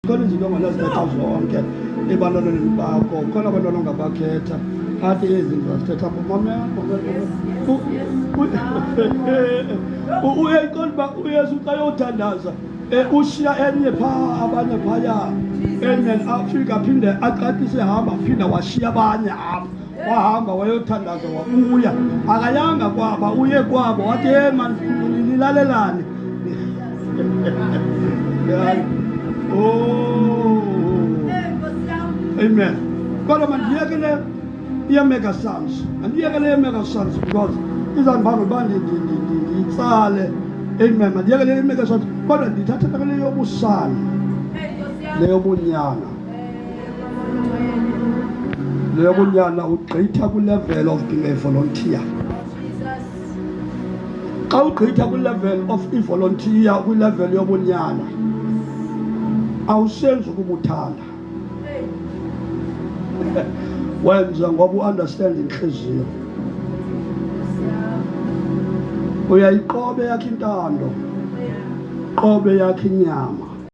khona izinto ongazithetha zonke ebantwaneni bakho, khona abantwana ongabakhetha athi izinto azithetha uyayiqonda uba uyesu xa yothandaza ushiya enye phaa abanye phaya enye afika aphinde aqathise hamba aphinda washiya abanye apha wahamba wayothandaza wabuya akayanga kwaba uye kwabo wathi nilalelane. Amen. Kodwa mandiyekele iyameka sons, andiyekele iyameka sons because izandibanga uba ndiyitsale. Amen. Mandiyekele iyameka sons kodwa ndithatha leyo yobusana leyo bunyana. Leyo bunyana ugqitha kwi-level of being a volunteer. Xa ugqitha kwi-level of i-volunteer kwi-level yobunyana awusenzi ukubuthanda. Wenza ngoba u-understand inhliziyo. Uyayiqobe yakhe intando, qobe yakhe inyama.